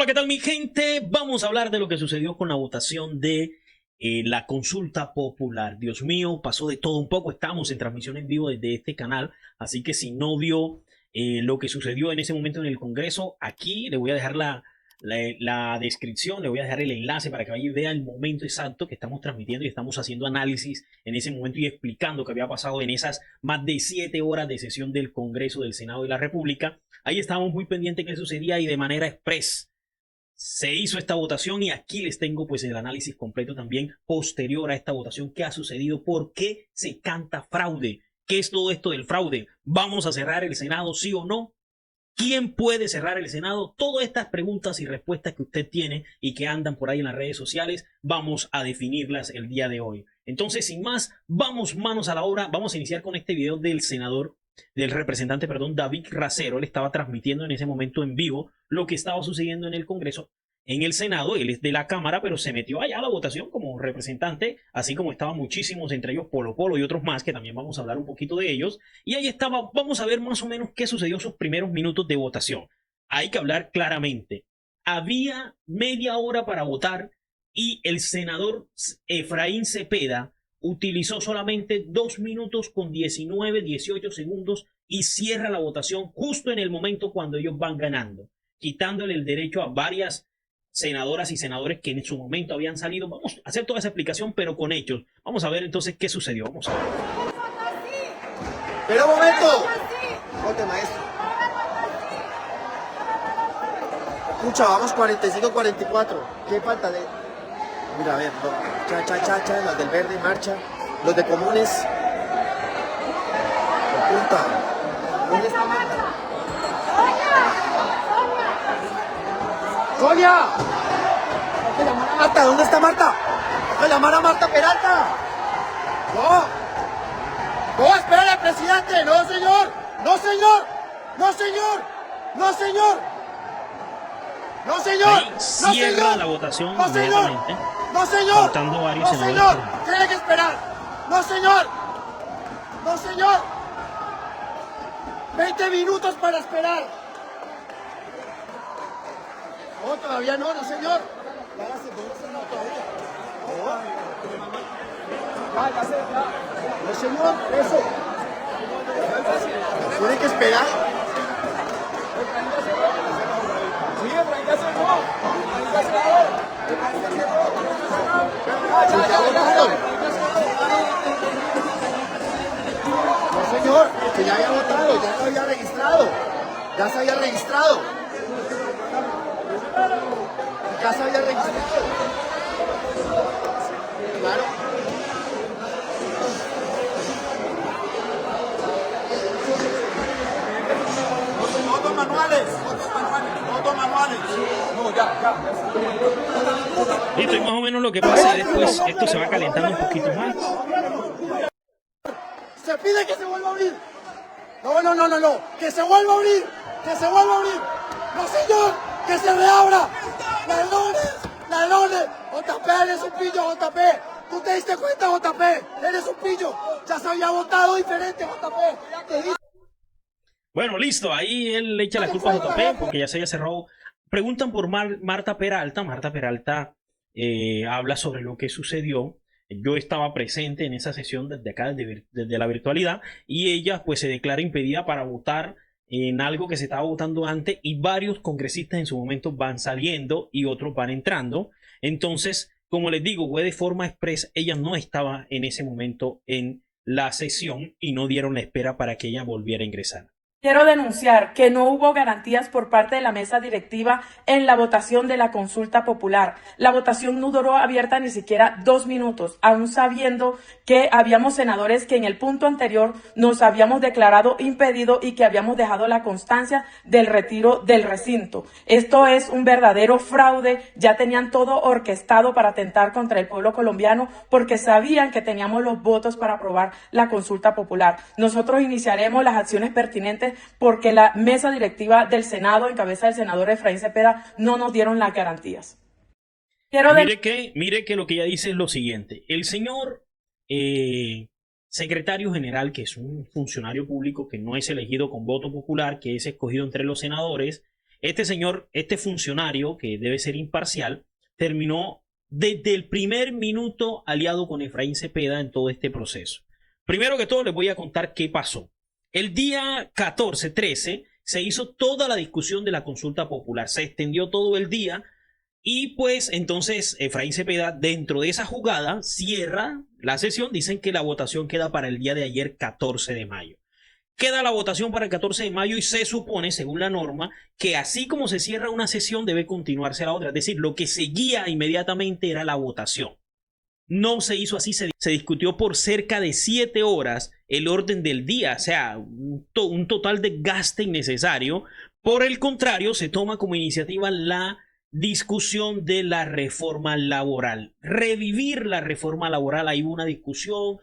Hola, ¿qué tal mi gente? Vamos a hablar de lo que sucedió con la votación de la consulta popular. Dios mío, pasó de todo un poco. Estamos en transmisión en vivo desde este canal, así que si no vio lo que sucedió en ese momento en el Congreso, aquí le voy a dejar la descripción, le voy a dejar el enlace para que vaya y vea el momento exacto que estamos transmitiendo y estamos haciendo análisis en ese momento y explicando qué había pasado en esas más de 7 horas de sesión del Congreso, del Senado de la República. Ahí estábamos muy pendientes de qué sucedía y de manera express se hizo esta votación y aquí les tengo pues el análisis completo también posterior a esta votación, qué ha sucedido, por qué se canta fraude, qué es todo esto del fraude, vamos a cerrar el Senado sí o no, quién puede cerrar el Senado, todas estas preguntas y respuestas que usted tiene y que andan por ahí en las redes sociales, vamos a definirlas el día de hoy. Entonces sin más, vamos manos a la obra, vamos a iniciar con este video del representante, David Racero. Él estaba transmitiendo en ese momento en vivo lo que estaba sucediendo en el Congreso, en el Senado. Él es de la Cámara, pero se metió allá a la votación como representante, así como estaban muchísimos, entre ellos Polo Polo y otros más, que también vamos a hablar un poquito de ellos. Y ahí estaba, vamos a ver más o menos qué sucedió en sus primeros minutos de votación. Hay que hablar claramente. Había media hora para votar y el senador Efraín Cepeda utilizó solamente 2 minutos con 19, 18 segundos y cierra la votación justo en el momento cuando ellos van ganando, quitándole el derecho a varias senadoras y senadores que en su momento habían salido. Vamos a hacer toda esa explicación, pero con hechos. Vamos a ver entonces qué sucedió. Vamos a ver. Pero un momento. Vote, maestro. Escucha, vamos 45-44. ¿Qué falta de...? Mira, a ver, cha, las del verde, marcha. Los de comunes. Punta. ¿Dónde está Marta? ¡Sonia! Hay que llamar a Marta. ¿Dónde está Marta? Hay que llamar a Marta Peralta. No, espera al presidente. No, señor. No, señor. No, señor. No, señor. No, señor. Ahí cierra la votación inmediatamente. No, señor. Faltando varios No, senadores. señor. Tiene que esperar. No, señor. No, señor. 20 minutos para esperar. No, todavía no, no, señor. No, todavía. No, señor, eso. Tiene que esperar. Sí, Efraín ya cerró. No, señor, que ya había votado, ya se había registrado. Ya se había registrado. Ya se había registrado. Claro. Votos manuales. No, ya. Listo, y más o menos lo que pasa es después esto se va calentando un poquito más. Se pide que se vuelva a abrir. No. Que se vuelva a abrir. No, señor. Que se reabra. Ladrones. JP, eres un pillo, JP. ¿Tú te diste cuenta, JP? Eres un pillo. Ya se había votado diferente, JP. Bueno, listo, ahí él le echa la culpa a JP porque ya se había cerrado. Preguntan por Marta Peralta. Marta Peralta habla sobre lo que sucedió. Yo estaba presente en esa sesión desde acá, desde la virtualidad, y ella pues se declara impedida para votar en algo que se estaba votando antes, y varios congresistas en su momento van saliendo y otros van entrando. Entonces, como les digo, fue de forma expresa, ella no estaba en ese momento en la sesión y no dieron la espera para que ella volviera a ingresar. Quiero denunciar que no hubo garantías por parte de la mesa directiva en la votación de la consulta popular. La votación no duró abierta ni siquiera 2 minutos, aún sabiendo que habíamos senadores que en el punto anterior nos habíamos declarado impedido y que habíamos dejado la constancia del retiro del recinto. Esto es un verdadero fraude. Ya tenían todo orquestado para atentar contra el pueblo colombiano porque sabían que teníamos los votos para aprobar la consulta popular. Nosotros iniciaremos las acciones pertinentes porque la mesa directiva del Senado, en cabeza del senador Efraín Cepeda, no nos dieron las garantías. Mire que lo que ella dice es lo siguiente. El señor secretario general, que es un funcionario público que no es elegido con voto popular, que es escogido entre los senadores, este señor, este funcionario, que debe ser imparcial, terminó desde el primer minuto aliado con Efraín Cepeda en todo este proceso. Primero que todo les voy a contar qué pasó. El día 14-13 se hizo toda la discusión de la consulta popular, se extendió todo el día y pues entonces Efraín Cepeda dentro de esa jugada cierra la sesión, dicen que la votación queda para el día de ayer 14 de mayo. Queda la votación para el 14 de mayo y se supone, según la norma, que así como se cierra una sesión debe continuarse la otra, es decir, lo que seguía inmediatamente era la votación. No se hizo así, se discutió por cerca de 7 horas el orden del día, o sea, un total desgaste innecesario. Por el contrario, se toma como iniciativa la discusión de la reforma laboral. Revivir la reforma laboral, hay una discusión,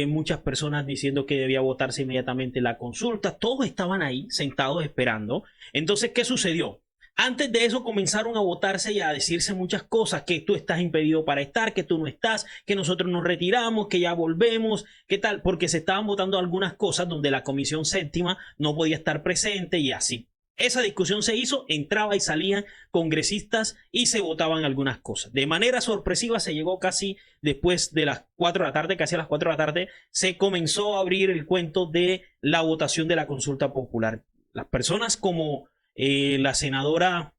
muchas personas diciendo que debía votarse inmediatamente la consulta, todos estaban ahí sentados esperando. Entonces, ¿qué sucedió? Antes de eso comenzaron a votarse y a decirse muchas cosas, que tú estás impedido para estar, que tú no estás, que nosotros nos retiramos, que ya volvemos, qué tal, porque se estaban votando algunas cosas donde la comisión séptima no podía estar presente y así. Esa discusión se hizo, entraba y salían congresistas y se votaban algunas cosas. De manera sorpresiva se llegó casi después de las 4 de la tarde, casi a las 4 de la tarde, se comenzó a abrir el cuento de la votación de la consulta popular. Las personas como la senadora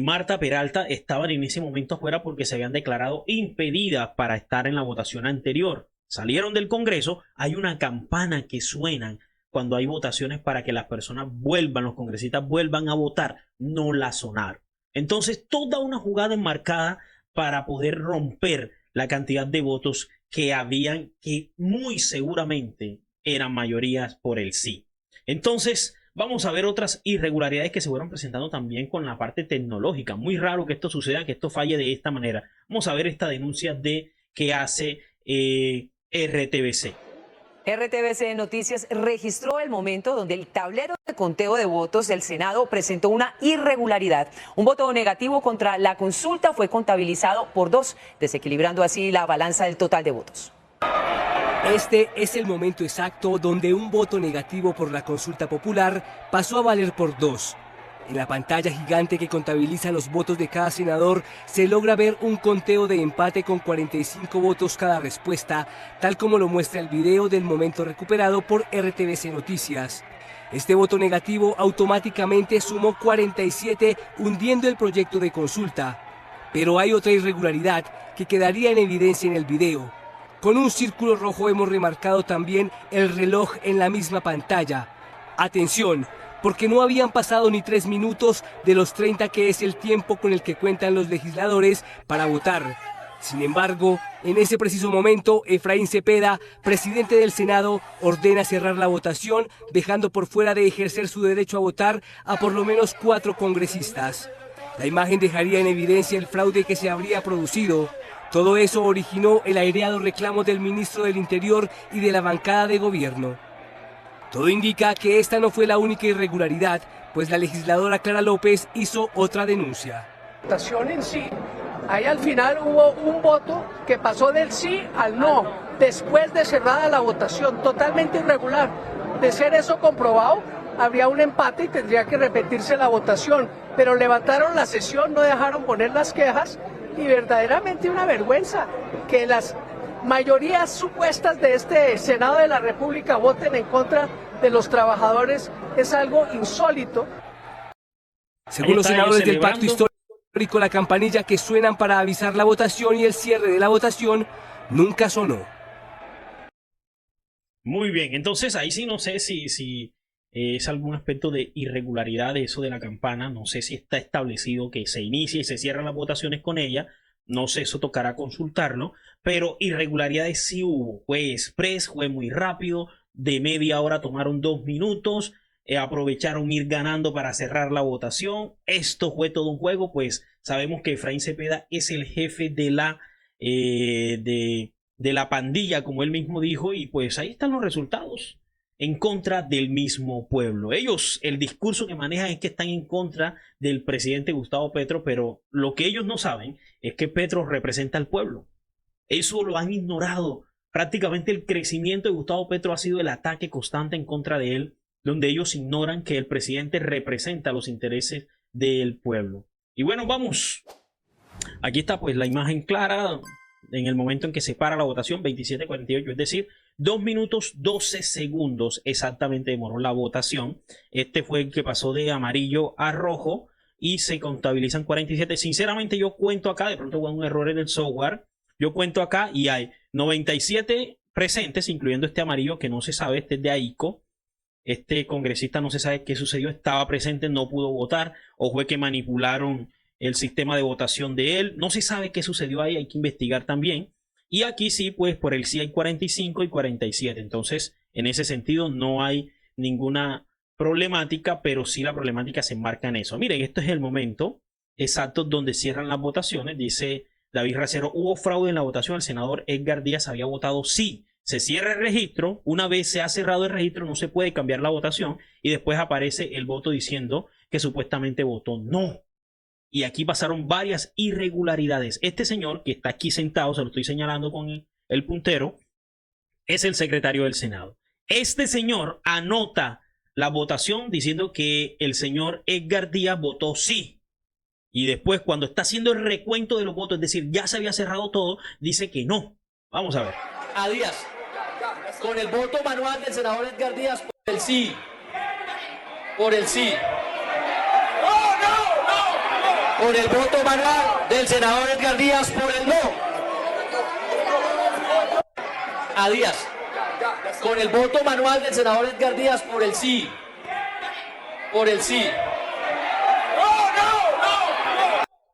Marta Peralta estaban en ese momento afuera porque se habían declarado impedidas para estar en la votación anterior. Salieron del Congreso, hay una campana que suena cuando hay votaciones para que las personas vuelvan, los congresistas vuelvan a votar, no la sonaron. Entonces, toda una jugada enmarcada para poder romper la cantidad de votos que habían, que muy seguramente eran mayorías por el sí. Entonces, vamos a ver otras irregularidades que se fueron presentando también con la parte tecnológica. Muy raro que esto suceda, que esto falle de esta manera. Vamos a ver esta denuncia que hace RTBC. RTBC Noticias registró el momento donde el tablero de conteo de votos del Senado presentó una irregularidad. Un voto negativo contra la consulta fue contabilizado por 2, desequilibrando así la balanza del total de votos. Este es el momento exacto donde un voto negativo por la consulta popular pasó a valer por 2. En la pantalla gigante que contabiliza los votos de cada senador se logra ver un conteo de empate con 45 votos cada respuesta, tal como lo muestra el video del momento recuperado por RTBC Noticias. Este voto negativo automáticamente sumó 47, hundiendo el proyecto de consulta. Pero hay otra irregularidad que quedaría en evidencia en el video. Con un círculo rojo hemos remarcado también el reloj en la misma pantalla. Atención, porque no habían pasado ni 3 minutos de los 30 que es el tiempo con el que cuentan los legisladores para votar. Sin embargo, en ese preciso momento, Efraín Cepeda, presidente del Senado, ordena cerrar la votación, dejando por fuera de ejercer su derecho a votar a por lo menos 4 congresistas. La imagen dejaría en evidencia el fraude que se habría producido. Todo eso originó el aireado reclamo del ministro del Interior y de la bancada de gobierno. Todo indica que esta no fue la única irregularidad, pues la legisladora Clara López hizo otra denuncia. La votación en sí, ahí al final hubo un voto que pasó del sí al no, después de cerrada la votación, totalmente irregular. De ser eso comprobado, habría un empate y tendría que repetirse la votación, pero levantaron la sesión, no dejaron poner las quejas y verdaderamente una vergüenza que las mayorías supuestas de este Senado de la República voten en contra de los trabajadores es algo insólito. Según los senadores del Pacto Histórico, la campanilla que suenan para avisar la votación y el cierre de la votación nunca sonó. Muy bien, entonces ahí sí no sé si es algún aspecto de irregularidad de eso de la campana, no sé si está establecido que se inicie y se cierran las votaciones con ella. No sé, eso tocará consultarlo, pero irregularidades sí hubo. Fue express, fue muy rápido, de media hora tomaron 2 minutos, aprovecharon ir ganando para cerrar la votación. Esto fue todo un juego, pues sabemos que Efraín Cepeda es el jefe de la pandilla, como él mismo dijo, y pues ahí están los resultados. En contra del mismo pueblo. Ellos, el discurso que manejan es que están en contra del presidente Gustavo Petro, pero lo que ellos no saben es que Petro representa al pueblo. Eso lo han ignorado. Prácticamente el crecimiento de Gustavo Petro ha sido el ataque constante en contra de él donde ellos ignoran que el presidente representa los intereses del pueblo. Y bueno, vamos. Aquí está pues la imagen clara en el momento en que se para la votación, 27:48, es decir, 2 minutos 12 segundos exactamente demoró la votación. Este fue el que pasó de amarillo a rojo y se contabilizan 47. Sinceramente yo cuento acá, de pronto hubo un error en el software, yo cuento acá y hay 97 presentes, incluyendo este amarillo que no se sabe, este es de AICO. Este congresista no se sabe qué sucedió, estaba presente, no pudo votar, o fue que manipularon el sistema de votación de él. No se sabe qué sucedió ahí, hay que investigar también. Y aquí sí, pues por el sí hay 45 y 47. Entonces, en ese sentido no hay ninguna problemática, pero sí la problemática se enmarca en eso. Miren, esto es el momento exacto donde cierran las votaciones. Dice David Racero, hubo fraude en la votación, el senador Edgar Díaz había votado sí. Se cierra el registro, una vez se ha cerrado el registro no se puede cambiar la votación y después aparece el voto diciendo que supuestamente votó no. Y aquí pasaron varias irregularidades. Este señor que está aquí sentado, se lo estoy señalando con el puntero, es el secretario del Senado. Este señor anota la votación diciendo que el señor Edgar Díaz votó sí. Y después cuando está haciendo el recuento de los votos, es decir, ya se había cerrado todo, dice que no. Vamos a ver. A Díaz, con el voto manual del senador Edgar Díaz por el sí. Por el sí. Por el voto manual del senador Edgar Díaz por el no. A Díaz, con el voto manual del senador Edgar Díaz por el sí. Por el sí.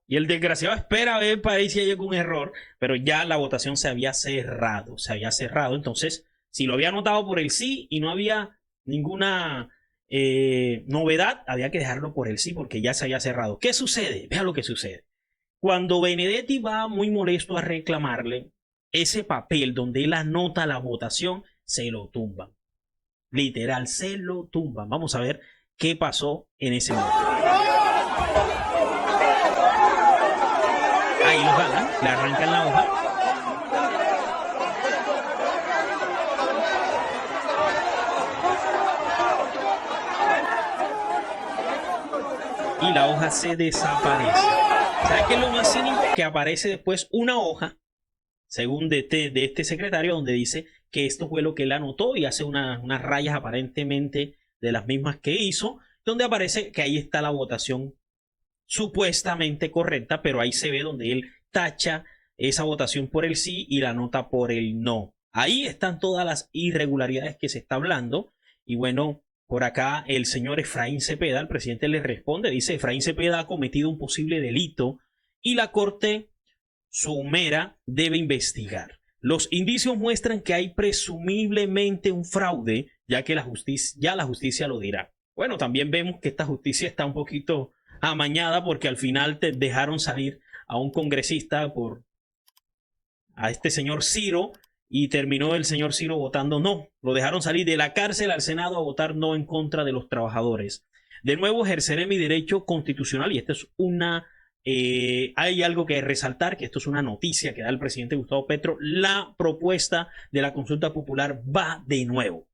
Y el desgraciado espera a ver para ver si hay algún error, pero ya la votación se había cerrado. Entonces, si lo había anotado por el sí y no había ninguna novedad, había que dejarlo por el sí porque ya se había cerrado. ¿Qué sucede? Vea lo que sucede. Cuando Benedetti va muy molesto a reclamarle, ese papel donde él anota la votación, se lo tumban. Literal, se lo tumban. Vamos a ver qué pasó en ese momento. Ahí lo jalan, le arrancan la hoja. Y la hoja se desaparece. ¿Sabes qué es lo más cínico? Que aparece después una hoja, según de este secretario, donde dice que esto fue lo que él anotó y hace unas rayas aparentemente de las mismas que hizo, donde aparece que ahí está la votación supuestamente correcta, pero ahí se ve donde él tacha esa votación por el sí y la nota por el no. Ahí están todas las irregularidades que se está hablando. Y bueno, por acá el señor Efraín Cepeda, el presidente le responde, dice: Efraín Cepeda ha cometido un posible delito y la Corte Sumera debe investigar. Los indicios muestran que hay presumiblemente un fraude, ya que la justicia lo dirá. Bueno, también vemos que esta justicia está un poquito amañada porque al final te dejaron salir a un congresista a este señor Ciro y terminó el señor Ciro votando no. Lo dejaron salir de la cárcel al Senado a votar no en contra de los trabajadores. De nuevo ejerceré mi derecho constitucional y esto es hay algo que resaltar, que esto es una noticia que da el presidente Gustavo Petro. La propuesta de la consulta popular va de nuevo.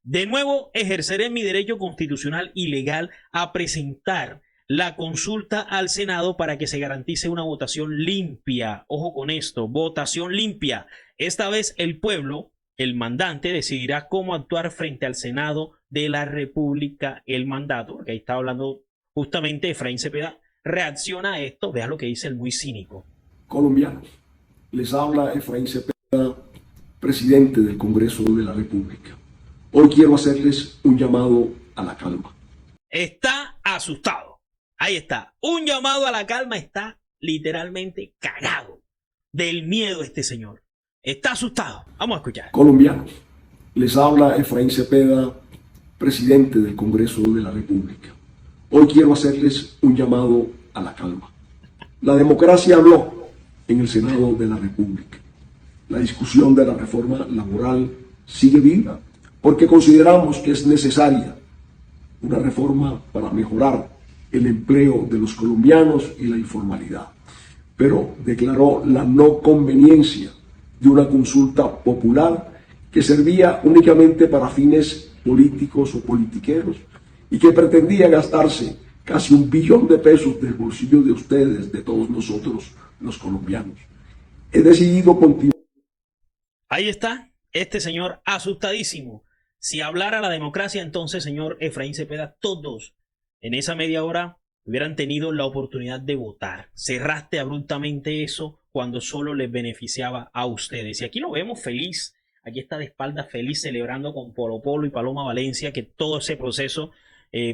De nuevo ejerceré mi derecho constitucional y legal a presentar la consulta al Senado para que se garantice una votación limpia. Ojo con esto, votación limpia. Esta vez el pueblo, el mandante, decidirá cómo actuar frente al Senado de la República, el mandato. Porque ahí está hablando justamente Efraín Cepeda. Reacciona a esto, vea lo que dice el muy cínico. Colombianos, les habla Efraín Cepeda, presidente del Congreso de la República. Hoy quiero hacerles un llamado a la calma. Está asustado. Ahí está, un llamado a la calma, está literalmente cagado del miedo este señor. Está asustado. Vamos a escuchar. Colombianos, les habla Efraín Cepeda, presidente del Congreso de la República. Hoy quiero hacerles un llamado a la calma. La democracia habló en el Senado de la República. La discusión de la reforma laboral sigue viva porque consideramos que es necesaria una reforma para mejorar el empleo de los colombianos y la informalidad, pero declaró la no conveniencia de una consulta popular que servía únicamente para fines políticos o politiqueros y que pretendía gastarse casi 1 billón de pesos del bolsillo de ustedes, de todos nosotros los colombianos. He decidido continuar. Ahí está, este señor asustadísimo. Si hablara la democracia, entonces, señor Efraín Cepeda, todos en esa media hora hubieran tenido la oportunidad de votar. Cerraste abruptamente eso cuando solo les beneficiaba a ustedes. Y aquí lo vemos feliz. Aquí está de espaldas feliz celebrando con Polo Polo y Paloma Valencia que todo ese proceso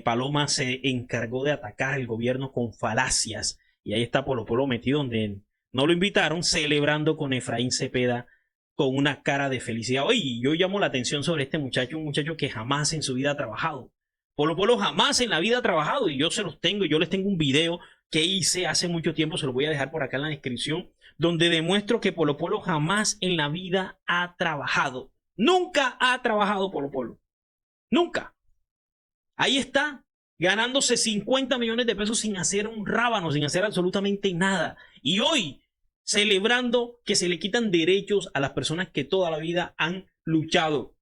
Paloma se encargó de atacar al gobierno con falacias. Y ahí está Polo Polo metido donde no lo invitaron, celebrando con Efraín Cepeda con una cara de felicidad. Oye, yo llamo la atención sobre este muchacho, un muchacho que jamás en su vida ha trabajado. Polo Polo jamás en la vida ha trabajado y yo se los tengo, yo les tengo un video que hice hace mucho tiempo, se lo voy a dejar por acá en la descripción, donde demuestro que Polo Polo jamás en la vida ha trabajado. Nunca ha trabajado Polo Polo. Nunca. Ahí está, ganándose 50 millones de pesos sin hacer un rábano, sin hacer absolutamente nada. Y hoy, celebrando que se le quitan derechos a las personas que toda la vida han luchado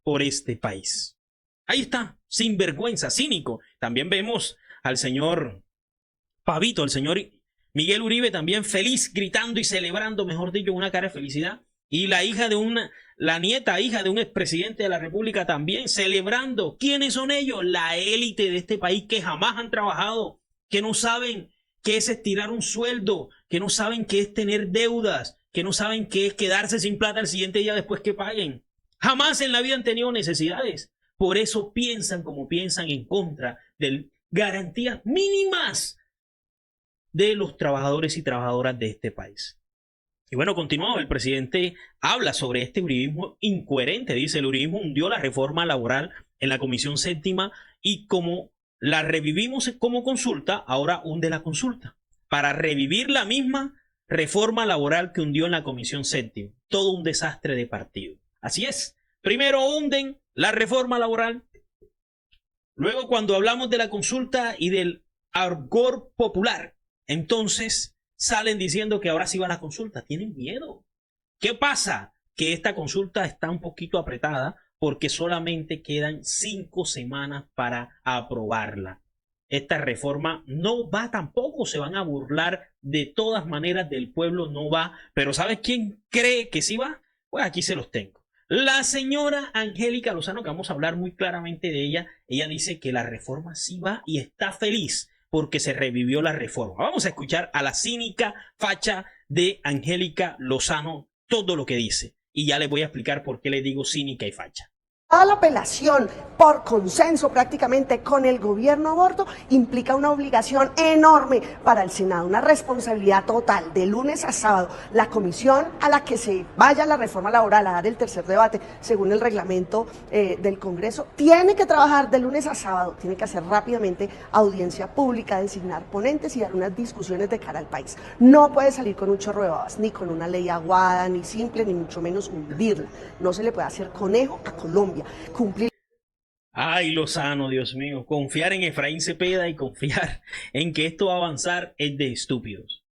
por este país. Ahí está, sin vergüenza, cínico. También vemos al señor Pavito, al señor Miguel Uribe también feliz, gritando y celebrando, mejor dicho, una cara de felicidad. Y la hija de la nieta, hija de un expresidente de la República también celebrando. ¿Quiénes son ellos? La élite de este país que jamás han trabajado, que no saben qué es estirar un sueldo, que no saben qué es tener deudas, que no saben qué es quedarse sin plata el siguiente día después que paguen. Jamás en la vida han tenido necesidades. Por eso piensan como piensan en contra de garantías mínimas de los trabajadores y trabajadoras de este país. Y bueno, continuamos. El presidente habla sobre este uribismo incoherente. Dice, el uribismo hundió la reforma laboral en la Comisión Séptima y como la revivimos como consulta, ahora hunde la consulta. Para revivir la misma reforma laboral que hundió en la Comisión Séptima. Todo un desastre de partido. Así es. Primero hunden la reforma laboral. Luego, cuando hablamos de la consulta y del argor popular, entonces salen diciendo que ahora sí va la consulta. Tienen miedo. ¿Qué pasa? Que esta consulta está un poquito apretada porque solamente quedan 5 semanas para aprobarla. Esta reforma no va tampoco. Se van a burlar de todas maneras del pueblo. No va. Pero ¿sabes quién cree que sí va? Pues aquí se los tengo. La señora Angélica Lozano, que vamos a hablar muy claramente de ella. Ella dice que la reforma sí va y está feliz porque se revivió la reforma. Vamos a escuchar a la cínica facha de Angélica Lozano todo lo que dice. Y ya les voy a explicar por qué le digo cínica y facha. La apelación por consenso prácticamente con el gobierno a bordo implica una obligación enorme para el Senado, una responsabilidad total. De lunes a sábado, la comisión a la que se vaya la reforma laboral a dar el tercer debate, según el reglamento del Congreso, tiene que trabajar de lunes a sábado, tiene que hacer rápidamente audiencia pública, designar ponentes y dar unas discusiones de cara al país. No puede salir con un chorro de babas, ni con una ley aguada, ni simple, ni mucho menos hundirla. No se le puede hacer conejo a Colombia. Cumplir. Ay, Lozano, Dios mío, confiar en Efraín Cepeda y confiar en que esto va a avanzar es de estúpidos.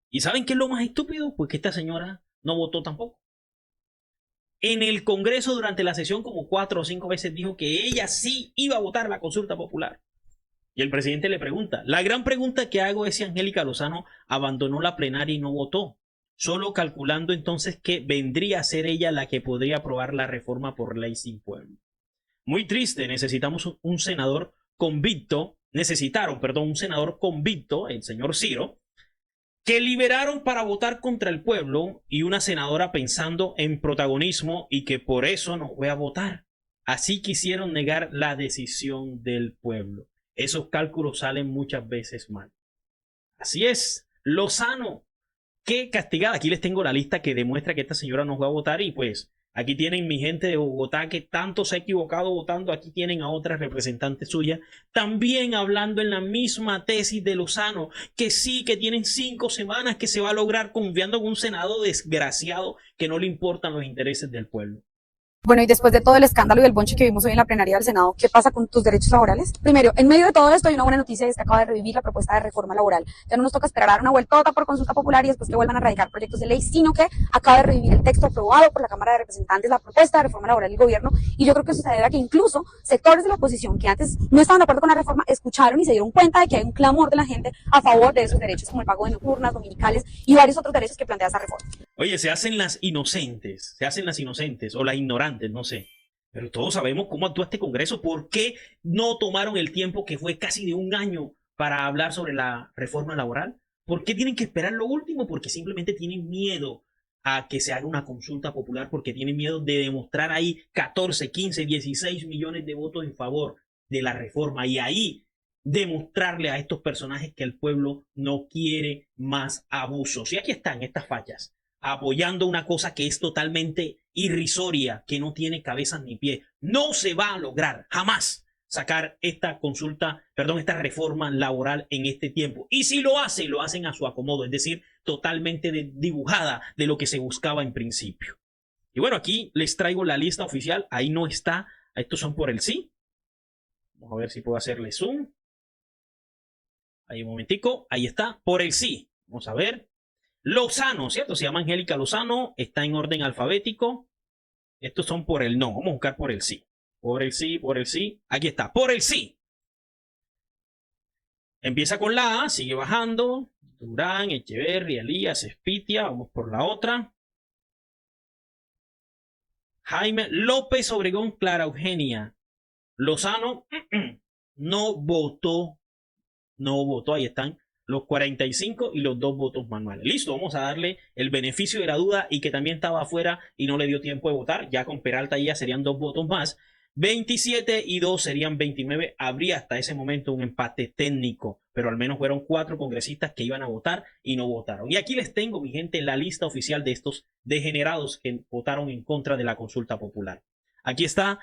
¿Y saben qué es lo más estúpido? Pues que esta señora no votó tampoco. En el Congreso durante la sesión como 4 o 5 veces dijo que ella sí iba a votar la consulta popular. Y el presidente le pregunta. La gran pregunta que hago es si Angélica Lozano abandonó la plenaria y no votó. Solo calculando entonces que vendría a ser ella la que podría aprobar la reforma por ley sin pueblo. Muy triste, necesitamos un senador convicto, un senador convicto, el señor Ciro, que liberaron para votar contra el pueblo y una senadora pensando en protagonismo y que por eso no fue a votar. Así quisieron negar la decisión del pueblo. Esos cálculos salen muchas veces mal. Así es, Lozano. Qué castigada. Aquí les tengo la lista que demuestra que esta señora no va a votar y pues aquí tienen mi gente de Bogotá que tanto se ha equivocado votando. Aquí tienen a otras representantes suyas también hablando en la misma tesis de Lozano, que sí, que tienen 5 semanas, que se va a lograr confiando en un Senado desgraciado que no le importan los intereses del pueblo. Bueno, y después de todo el escándalo y el bonche que vimos hoy en la plenaria del Senado, ¿qué pasa con tus derechos laborales? Primero, en medio de todo esto hay una buena noticia, y es que acaba de revivir la propuesta de reforma laboral. Ya no nos toca esperar a dar una vueltota por consulta popular y después que vuelvan a radicar proyectos de ley, sino que acaba de revivir el texto aprobado por la Cámara de Representantes, la propuesta de reforma laboral del gobierno, y yo creo que eso se debe a que incluso sectores de la oposición que antes no estaban de acuerdo con la reforma, escucharon y se dieron cuenta de que hay un clamor de la gente a favor de esos derechos, como el pago de nocturnas, dominicales y varios otros derechos que plantea esa reforma. Oye, se hacen las inocentes o las ignorantes, no sé. Pero todos sabemos cómo actúa este Congreso. ¿Por qué no tomaron el tiempo que fue casi de un año para hablar sobre la reforma laboral? ¿Por qué tienen que esperar lo último? Porque simplemente tienen miedo a que se haga una consulta popular, porque tienen miedo de demostrar ahí 14, 15, 16 millones de votos en favor de la reforma y ahí demostrarle a estos personajes que el pueblo no quiere más abusos. Y aquí están estas fallas, apoyando una cosa que es totalmente irrisoria, que no tiene cabeza ni pie. No se va a lograr jamás sacar esta esta reforma laboral en este tiempo. Y si lo hacen a su acomodo, es decir, totalmente dibujada de lo que se buscaba en principio. Y bueno, aquí les traigo la lista oficial. Ahí no está. Estos son por el sí. Vamos a ver si puedo hacerle zoom. Ahí un momentico. Ahí está. Por el sí. Vamos a ver. Lozano, ¿cierto? Se llama Angélica Lozano, está en orden alfabético. Estos son por el no, vamos a buscar por el sí. Por el sí, por el sí. Aquí está, por el sí. Empieza con la A, sigue bajando. Durán, Echeverri, Elías, Espitia, vamos por la otra. Jaime López Obregón, Clara Eugenia. Lozano, no votó, ahí están los 45 y los 2 votos manuales. Listo, vamos a darle el beneficio de la duda y que también estaba afuera y no le dio tiempo de votar. Ya con Peralta ya serían 2 votos más. 27 y 2 serían 29. Habría hasta ese momento un empate técnico, pero al menos fueron 4 congresistas que iban a votar y no votaron. Y aquí les tengo, mi gente, la lista oficial de estos degenerados que votaron en contra de la consulta popular. Aquí está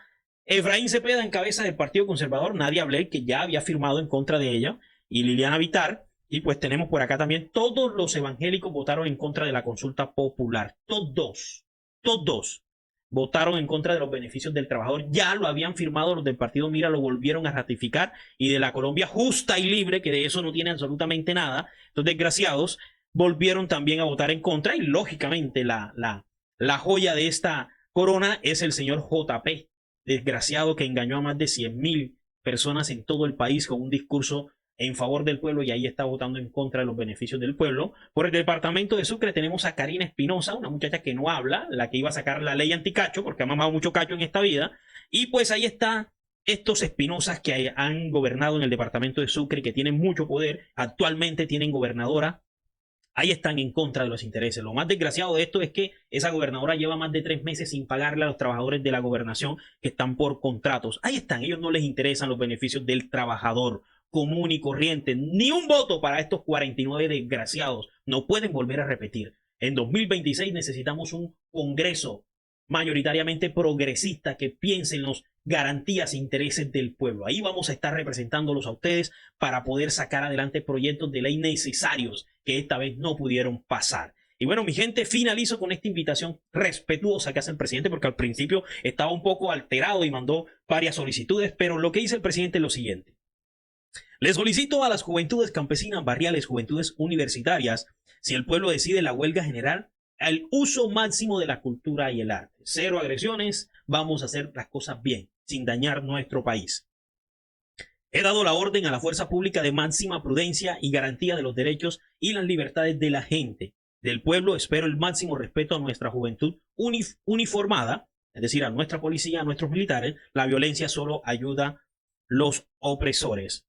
Efraín Cepeda en cabeza del Partido Conservador, Nadia Blake, que ya había firmado en contra de ella, y Liliana Vitar. Y pues tenemos por acá también todos los evangélicos votaron en contra de la consulta popular. Todos votaron en contra de los beneficios del trabajador. Ya lo habían firmado los del partido Mira, lo volvieron a ratificar. Y de la Colombia Justa y Libre, que de eso no tiene absolutamente nada, estos desgraciados volvieron también a votar en contra. Y lógicamente la joya de esta corona es el señor JP, desgraciado que engañó a más de 100,000 personas en todo el país con un discurso en favor del pueblo y ahí está votando en contra de los beneficios del pueblo. Por el departamento de Sucre tenemos a Karina Espinosa, una muchacha que no habla, la que iba a sacar la ley anticacho porque ha mamado mucho cacho en esta vida. Y pues ahí está estos Espinosas que han gobernado en el departamento de Sucre, que tienen mucho poder, actualmente tienen gobernadora. Ahí están en contra de los intereses. Lo más desgraciado de esto es que esa gobernadora lleva más de 3 meses sin pagarle a los trabajadores de la gobernación que están por contratos. Ahí están, ellos no les interesan los beneficios del trabajador común y corriente. Ni un voto para estos 49 desgraciados. No pueden volver a repetir. En 2026 necesitamos un Congreso mayoritariamente progresista que piense en las garantías e intereses del pueblo. Ahí vamos a estar representándolos a ustedes para poder sacar adelante proyectos de ley necesarios que esta vez no pudieron pasar. Y bueno, mi gente, finalizo con esta invitación respetuosa que hace el presidente, porque al principio estaba un poco alterado y mandó varias solicitudes, pero lo que dice el presidente es lo siguiente. Le solicito a las juventudes campesinas, barriales, juventudes universitarias, si el pueblo decide la huelga general, el uso máximo de la cultura y el arte. 0 agresiones, vamos a hacer las cosas bien, sin dañar nuestro país. He dado la orden a la fuerza pública de máxima prudencia y garantía de los derechos y las libertades de la gente. Del pueblo espero el máximo respeto a nuestra juventud uniformada, es decir, a nuestra policía, a nuestros militares. La violencia solo ayuda a los opresores.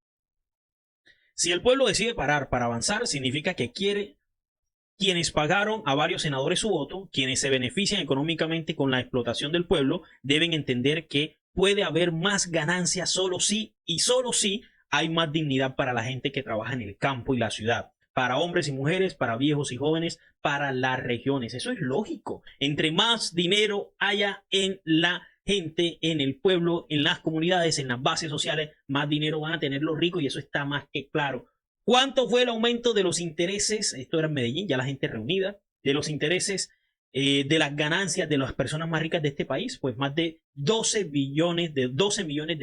Si el pueblo decide parar para avanzar, significa que quienes pagaron a varios senadores su voto, quienes se benefician económicamente con la explotación del pueblo, deben entender que puede haber más ganancias solo si y solo si hay más dignidad para la gente que trabaja en el campo y la ciudad, para hombres y mujeres, para viejos y jóvenes, para las regiones. Eso es lógico. Entre más dinero haya en la gente, en el pueblo, en las comunidades, en las bases sociales, más dinero van a tener los ricos y eso está más que claro. ¿Cuánto fue el aumento de los intereses? Esto era en Medellín, ya la gente reunida, de los intereses de las ganancias de las personas más ricas de este país, pues más de 12 millones de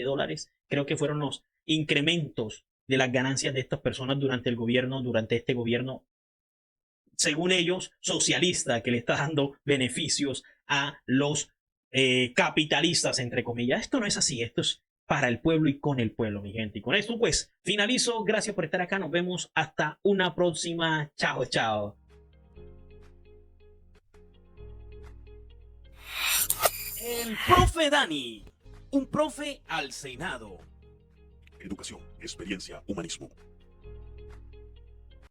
dólares, creo que fueron los incrementos de las ganancias de estas personas durante este gobierno, según ellos, socialista, que le está dando beneficios a los capitalistas, entre comillas. Esto no es así, esto es para el pueblo y con el pueblo, mi gente. Y con esto, pues, finalizo. Gracias por estar acá. Nos vemos hasta una próxima. Chao, chao. El profe Dani, un profe al Senado. Educación, experiencia, humanismo.